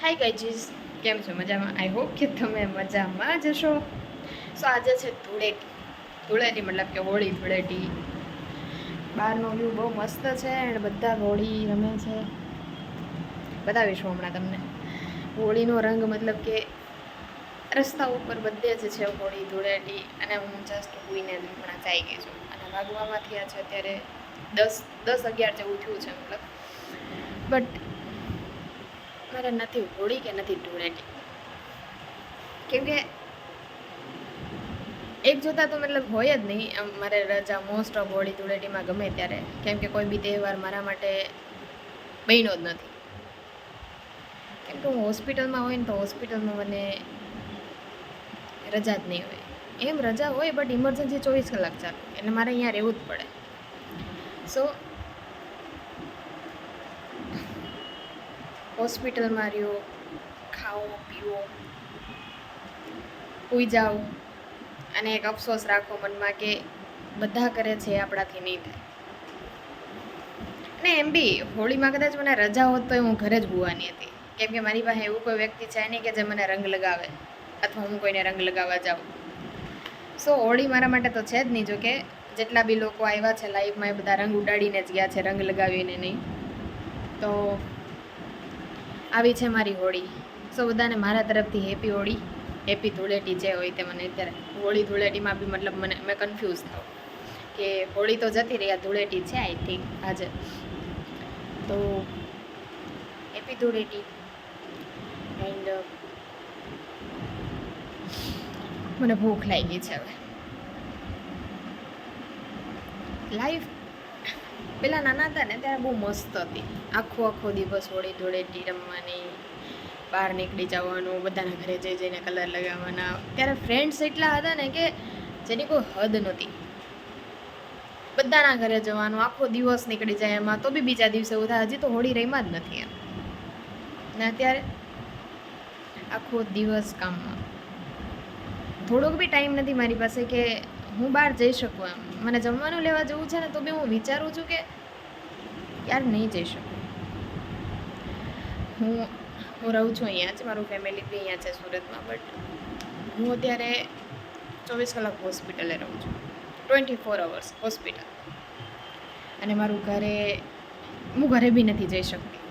Hi guys, કેમ છો? મજામાં? આઈ હોપ કે તમે મજામાં જ હશો. સો આજે છે ધૂળેટી મતલબ કે હોળી ધૂળેટી. બહારનો વ્યૂ બહુ મસ્ત છે અને બધા હોળી રમે છે. બતાવીશું હમણાં તમને હોળીનો રંગ, મતલબ કે રસ્તા ઉપર બધે જ છે હોળી ધૂળેટી. અને હું જસ્ટ હોઈને હમણાં ચાઈ ગઈ છું અને વાગવામાં થયા છે અત્યારે 10-11 જેવું થયું છે મતલબ. બટ મારે નથી હોળી કે નથી ધૂળેટી, કેમ કે એક જોતા તો મતલબ હોય જ નહીં. આમ મારે રજા મોસ્ટ ઓફ હોળી ધૂળેટીમાં ગમે ત્યારે, કેમ કે કોઈ બી તહેવાર મારા માટે બન્યો જ નથી. કેમ કે હું હોસ્પિટલમાં હોય ને તો હોસ્પિટલમાં મને રજા જ નહીં હોય. એમ રજા હોય બટ ઇમરજન્સી 24 કલાક ચાલુ, એટલે મારે અહીંયા રહેવું જ પડે. સો હોસ્પિટલમાં રહ્યો, ખાઓ પીવો, સૂઈ જાઓ અને એક અફસોસ રાખો મનમાં કે બધા કરે છે એ આપણાથી નહીં થાય. અને એમ બી હોળીમાં કદાચ મને રજા હોત તો હું ઘરે જ હોવાની હતી, કેમ કે મારી પાસે એવું કોઈ વ્યક્તિ છે નહીં કે જે મને રંગ લગાવે અથવા હું કોઈને રંગ લગાવવા જાઉં. સો હોળી મારા માટે તો છે જ નહીં. જો કે જેટલા બી લોકો આવ્યા છે લાઈફમાં એ બધા રંગ ઉડાડીને જ ગયા છે, રંગ લગાવીને નહીં. તો આવી છે મારી હોળી. સો બધાને મારા તરફથી હેપી હોળી, હેપી ધૂળેટી જે હોય તે. મને અત્યારે હોળી ધૂળેટીમાં બી મતલબ મેં કન્ફ્યુઝ થાઉં કે હોળી તો જતી રહી, આ ધૂળેટી છે આઈ થિંક આજે. તો હેપી ધૂળેટી. એન્ડ મને ભૂખ લાગી છે હવે. લાઈફ પેલા નાના હતા ને ત્યારે બહુ મસ્ત હતી. આખો દિવસ હોળી ધૂળેટી રમવાની, બહાર નીકળી જવાનું, બધાના ઘરે જઈને કલર લગાવવાના. ત્યારે ફ્રેન્ડ્સ એટલા હતા ને કે જેની કોઈ હદ નહોતી. બધાના ઘરે જવાનું, આખો દિવસ નીકળી જાય એમાં. તો બી બીજા દિવસે એવું થાય હજી તો હોળી રહીમાં જ નથી એમ. ને અત્યારે આખો દિવસ કામમાં, થોડોક બી ટાઈમ નથી મારી પાસે કે હું બહાર જઈ શકું. એમ મને જમવાનું લેવા જવું છે ને તો બી હું વિચારું છું કે યાર નહીં જઈ શકું. હું રહું છું અહીંયા જ, મારું ફેમિલી બી અહીંયા છે સુરતમાં. બટ હું અત્યારે 24 કલાક હોસ્પિટલે રહું છું, 24 અવર્સ હોસ્પિટલ. અને મારું હું ઘરે બી નથી જઈ શકતી.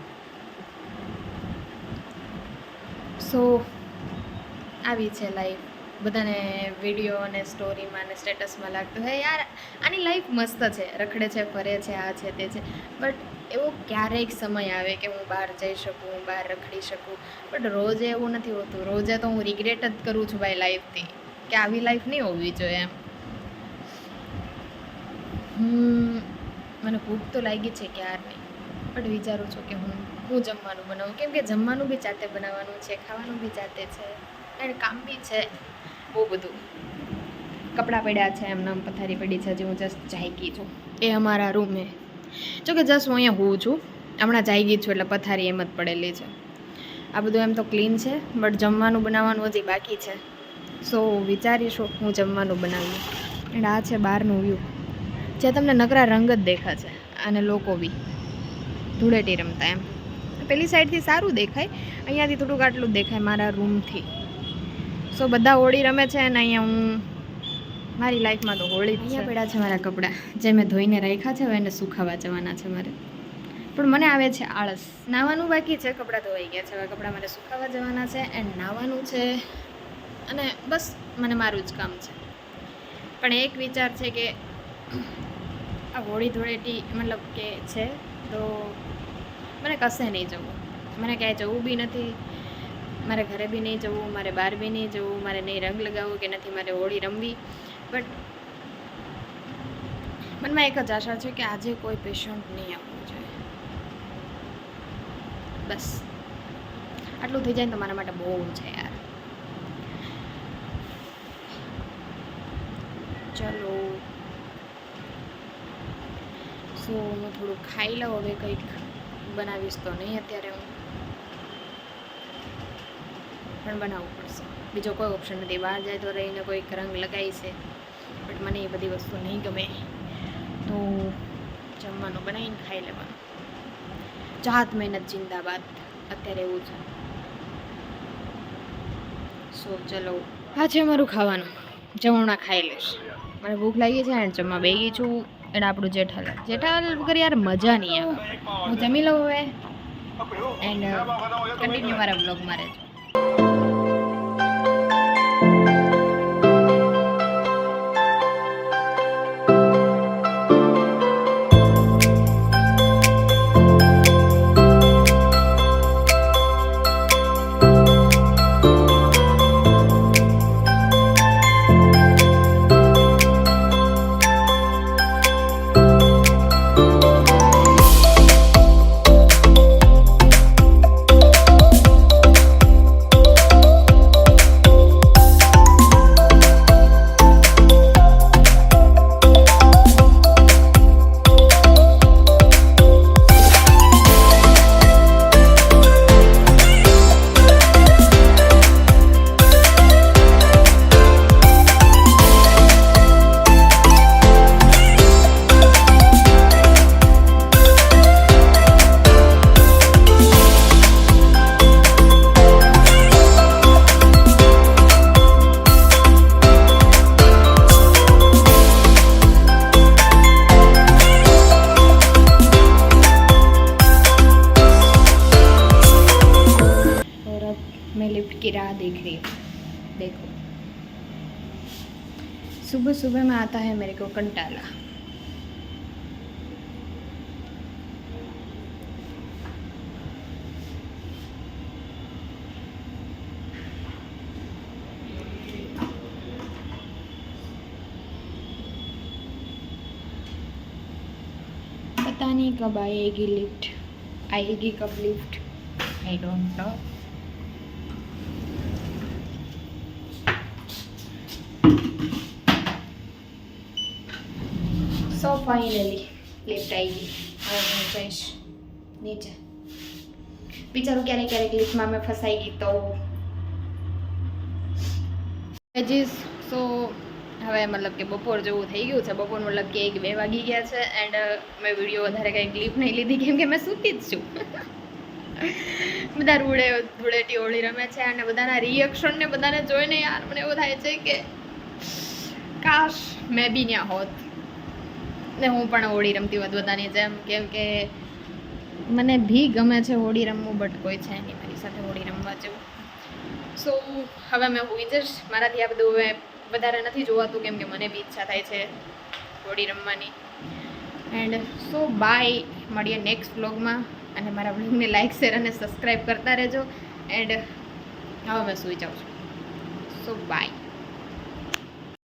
સો આવી છે લાઈફ. બધાને વિડીયો અને સ્ટોરીમાં અને સ્ટેટસમાં લાગતું હે યાર આની લાઈફ મસ્ત છે, રખડે છે, ફરે છે, આ છે તે છે. બટ એવો ક્યારેક સમય આવે કે હું બહાર જઈ શકું, હું બહાર રખડી શકું. બટ રોજે એવું નથી હોતું. રોજે તો હું રિગ્રેટ જ કરું છું ભાઈ લાઈફથી, કે આવી લાઈફ નહીં હોવી જોઈએ એમ. મને ભૂખ તો લાગી છે ક્યારની, બટ વિચારું છું કે હું જમવાનું બનાવું, કેમ કે જમવાનું બી જાતે બનાવવાનું છે, ખાવાનું બી જાતે છે, અને કામ બી છે બહુ બધું. કપડાં પડ્યા છે, એમ નામ પથારી પડી છે, હજી હું જસ્ટ જાગી છું. એ અમારા રૂમે, જો કે જસ્ટ હું અહીંયા હોઉં છું, હમણાં જાગી છું એટલે પથારી એમ જ પડેલી છે. આ બધું એમ તો ક્લીન છે, બટ જમવાનું બનાવવાનું હજી બાકી છે. સો વિચારીશું હું જમવાનું બનાવ્યું. એન્ડ આ છે બહારનું વ્યૂ, જે તમને નકરા રંગ જ દેખાશે અને લોકો બી ધૂળેટી રમતા એમ. પેલી સાઈડથી સારું દેખાય, અહીંયાથી થોડુંક આટલું દેખાય મારા રૂમથી. સો બધા હોળી રમે છે અને અહીંયા મારી લાઈફમાં તો હોળી અહીંયા પડ્યા છે મારા કપડાં, જે મેં ધોઈને રાખ્યા છે. હવે એને સુખાવા જવાના છે મારે, પણ મને આવે છે આળસ. નાહવાનું બાકી છે, કપડાં ધોવાઈ ગયા છે. હવે કપડાં મારે સુખાવા જવાના છે એન્ડ નાહવાનું છે, અને બસ મને મારું જ કામ છે. પણ એક વિચાર છે કે આ હોળી ધૂળેટી મતલબ કે છે તો મને કશે નહીં જવું, મને ક્યાંય જવું બી નથી. મારે ઘરે બી નહીં જવું, મારે બહાર બી નહીં જવું, મારે નહીં રંગ લગાવવું કે નથી મારે હોળી રમવી. બટ મનમાં એક જ આશા છે કે આજે કોઈ પેશન્ટ નહીં આવવું જોઈએ. બસ આટલું થઈ જાય તો મારા માટે બહુ છે યાર. ચલો સો હું થોડું ખાઈ લઉં. હવે કંઈક બનાવીશ તો નહીં અત્યારે હું, પણ બનાવવું પડશે. બીજો કોઈ ઓપ્શન નથી. બહાર જાય તો રહીને કોઈક રંગ લગાવી છે, બટ મને એ બધી વસ્તુ નહીં ગમે. તો જમવાનું બનાવીને ખાઈ લેવાનું. જાત મહેનત જિંદાબાદ. અત્યારે એવું છે. સો ચલો આ છે અમારું ખાવાનું. જમણા ખાઈ લઈશ. મને ભૂખ લાગી છે એન્ડ જમવા બેગી છું. એન્ડ આપણું જેઠાલાલ વગર યાર મજા નહીં આવે. હું જમી લઉં હવે એન્ડ કન્ટિન્યુ મારા બ્લોગમાં રહેજો. मैं लिफ्ट की राह देख रही हूँ. देखो सुबह सुबह में आता है मेरे को कंटाला. पता नहीं कब आएगी लिफ्ट. आएगी कब lift I don't know. So finally lift આવી ગઈ. હવે હું જઈશ નીચે. વિચારું ક્યારેક લિફ્ટમાં મેં ફસાઈ ગઈ તો. સો હવે મતલબ કે બપોર જેવું થઈ ગયું છે. બપોર મતલબ કે 1-2 વાગી ગયા છે એન્ડ મેં વિડીયો વધારે કંઈ ક્લિપ નહીં લીધી કેમ કે મેં સૂતી જ છું. બધા ધૂળેટી હોળી રમે છે અને બધાના રિએક્શન ને બધાને જોઈને યાર મને એવું થાય છે કે કાશ મેં બી ત્યાં હોત ને હું પણ હોળી રમતી હોત બધાની જેમ. કેમ કે મને ભી ગમે છે હોળી રમવું બટ કોઈ છે નહીં મારી સાથે હોળી રમવા જેવું. સો હવે મેં હોઈ જઈશ. મારાથી આ બધું હવે વધારે નથી જોવાતું કેમ કે મને બી ઈચ્છા થાય છે હોળી રમવાની. And so bye. મળીએ નેક્સ્ટ વ્લોગમાં અને મારા વ્લોગને લાઇક શેર અને સબસ્ક્રાઈબ કરતા રહેજો. એન્ડ હવે મેં સૂઈ જાઉં છું. So by.